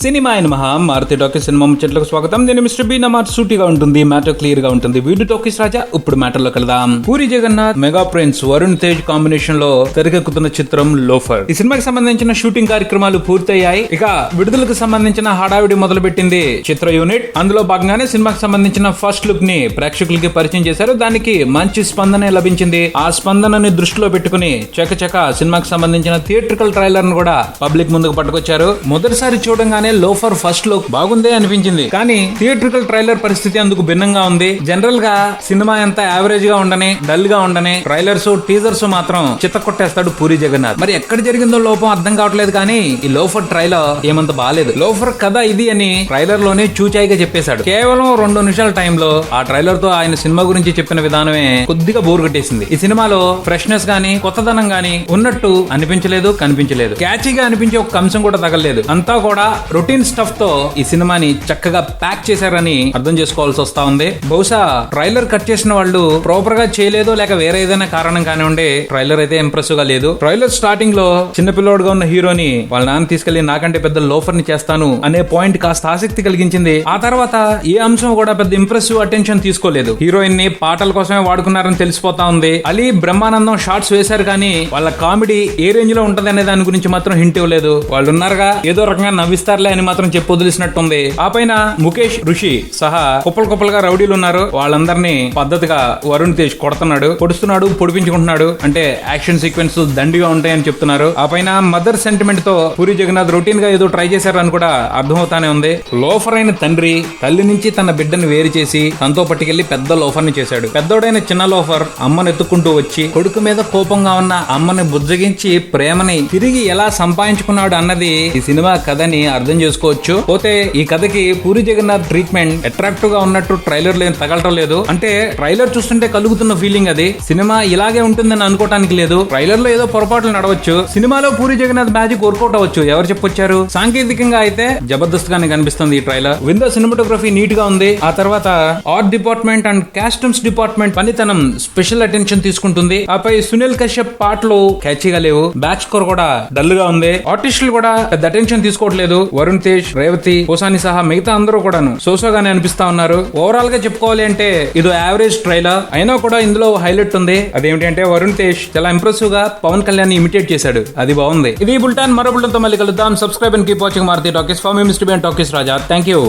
Cinema అయిన మహా Maruti talkies cinema ముచ్చట్లకు స్వాగతం. నేను మిస్టర్ బి. నా మాట సూటిగా ఉంటుంది, మ్యాటర్ క్లియర్ గా ఉంటుంది. Video talkies Raja. ఇప్పుడు మ్యాటర్ లో కలదాం. Puri Jagannadh, mega prince Varun Tej combination లో తెరకెక్కుతున్న చిత్రం లోఫర్. ఈ సినిమాకి సంబంధించిన షూటింగ్ కార్యక్రమాలు పూర్తయ్యాయి. ఇక విడుదలకు సంబంధించిన హడావిడి మొదలుపెట్టింది చిత్ర యూనిట్. అందులో భాగంగానే సినిమాకి సంబంధించిన ఫస్ట్ లుక్ ని ప్రేక్షకులకి పరిచయం చేశారు. దానికి మంచి స్పందనే లభించింది. ఆ స్పందనని దృష్టిలో పెట్టుకుని చకచక సినిమాకి సంబంధించిన థియేట్రికల్ ట్రైలర్ ను కూడా పబ్లిక్ ముందుకు పట్టుకొచ్చారు. మొదటిసారి చూడంగానే లోఫర్ ఫస్ట్ లుక్ బాగుందే అనిపించింది. కానీ థియేట్రికల్ ట్రైలర్ పరిస్థితి అందుకు భిన్నంగా ఉంది. జనరల్ గా సినిమా ఎంత యావరేజ్ గా ఉండని, డల్ గా ఉండని ట్రైలర్స్, టీజర్స్ మాత్రం చిత్త కొట్టేస్తాడు పూరి జగన్నాథ్. మరి ఎక్కడ జరిగిందో లోపం అర్థం కావట్లేదు. కానీ ఈ లోఫర్ ట్రైలర్ ఏమంత బాలేదు. లోఫర్ కథ ఇది అని ట్రైలర్ లోనే చూచాయిగా చెప్పేశాడు. కేవలం 2 నిమిషాల టైంలో ఆ ట్రైలర్ తో ఆయన సినిమా గురించి చెప్పిన విధానమే కొద్దిగా బోర్ కొట్టేసింది. ఈ సినిమాలో ఫ్రెష్నెస్ గానీ, కొత్తదనం గానీ ఉన్నట్టు అనిపించలేదు, కనిపించలేదు. క్యాచీగా అనిపించే ఒక అంశం కూడా తగలేదు. అంతా కూడా రొటీన్ స్టఫ్ తో ఈ సినిమాని చక్కగా ప్యాక్ చేశారని అర్థం చేసుకోవాల్సి వస్తా ఉంది. బహుశా ట్రైలర్ కట్ చేసిన వాళ్ళు ప్రాపర్ గా చేయలేదో, లేక వేరే ఏదైనా కారణం కానివ్వండి, ట్రైలర్ అయితే ఇంప్రెసివ్ గా లేదు. ట్రైలర్ స్టార్టింగ్ లో చిన్నపిల్లోడుగా ఉన్న హీరోని వాళ్ళ నాన్న తీసుకెళ్లి నాకంటే పెద్ద లోఫర్ ని చేస్తాను అనే పాయింట్ కాస్త ఆసక్తి కలిగించింది. ఆ తర్వాత ఏ అంశం కూడా పెద్ద ఇంప్రెసివ్ అటెన్షన్ తీసుకోలేదు. హీరోయిన్ ని పాటల కోసమే వాడుకున్నారని తెలిసిపోతా ఉంది. అలీ, బ్రహ్మానందం షార్ట్స్ వేశారు, కానీ వాళ్ళ కామెడీ ఏ రేంజ్ లో ఉంటది అనే దాని గురించి మాత్రం హింట్ ఇవ్వలేదు. వాళ్ళు ఉన్నారుగా, ఏదో రకంగా నవ్విస్తారులే అని మాత్రం చెప్పి వదిలిసినట్టుంది. ఆ పైన ముఖేష్, ఋషి సహా కుప్పలుగా రౌడీలు ఉన్నారు. వాళ్ళందరినీ పద్ధతిగా వరుణ్ తేజ్ కొడుతున్నాడు, పొడుస్తున్నాడు, పొడిపించుకుంటున్నాడు. అంటే యాక్షన్ సీక్వెన్స్ దండిగా ఉంటాయని చెప్తున్నారు. ఆ పైన మదర్ సెంటిమెంట్ తో పూరి జగన్నాథ్ రొటీన్ గా ఏదో ట్రై చేశారని కూడా అర్థమవుతానే ఉంది. లోఫర్ అయిన తండ్రి తల్లి నుంచి తన బిడ్డను వేరు చేసి తనతో పట్టుకెళ్లి పెద్ద లోఫర్ ని చేశాడు. పెద్దోడైన చిన్న లోఫర్ అమ్మను ఎత్తుకుంటూ వచ్చి కొడుకు మీద కోపంగా ఉన్న అమ్మని బుజ్జగించి ప్రేమని తిరిగి ఎలా సంపాదించుకున్నాడు అన్నది ఈ సినిమా కథని అర్థం చేసుకోవచ్చు. పోతే ఈ కథకి పూరి జగన్నాథ్ ట్రీట్మెంట్ అట్రాక్టివ్ గా ఉన్నట్టు ట్రైలర్ లో తగలటం లేదు. అంటే ట్రైలర్ చూస్తుంటే కలుగుతున్న ఫీలింగ్ అది. సినిమా ఇలాగే ఉంటుందని అనుకోవటానికి లేదు. ట్రైలర్ లో ఏదో పొరపాట్లు నడవచ్చు. సినిమాలో పూరి జగన్నాథ్ మ్యాజిక్ వర్కౌట్ అవ్వచ్చు. ఎవరు చెప్పొచ్చారు? సాంకేతికంగా అయితే జబర్దస్త్ గానే కనిపిస్తుంది ఈ ట్రైలర్. విండో సినిమాటోగ్రఫీ నీట్ గా ఉంది. ఆ తర్వాత art department and costumes department పనితనం స్పెషల్ అటెన్షన్ తీసుకుంటుంది. ఆపై సునీల్ కశ్యప్ పాటలు క్యాచీగా లేవు. బ్యాక్ స్కోర్ కూడా డల్ గా ఉంది. ఆర్టిస్టులు కూడా పెద్ద అటెన్షన్ తీసుకోవట్లేదు. వరుణ్ తేజ్, రేవతి, పోసాని సహా మిగతా అందరూ కూడాను సోసోగానే అనిపిస్తా ఉన్నారు. ఓవరాల్ గా చెప్పుకోవాలి అంటే ఇది యావరేజ్ ట్రైలర్ అయినా కూడా ఇందులో హైలైట్ ఉంది. అదేమిటంటే వరుణ్ తేజ్ చాలా ఇంప్రెసివ్ గా పవన్ కళ్యాణ్ ఇమిటేట్ చేశాడు. అది బాగుంది. ఇది బుల్టాన్. మరో బుల్టన్ తో మళ్ళీ కలుద్దాం. Subscribe and keep watching Maruti Talkies. For మీ mister B and Talkies Raja. Thank you.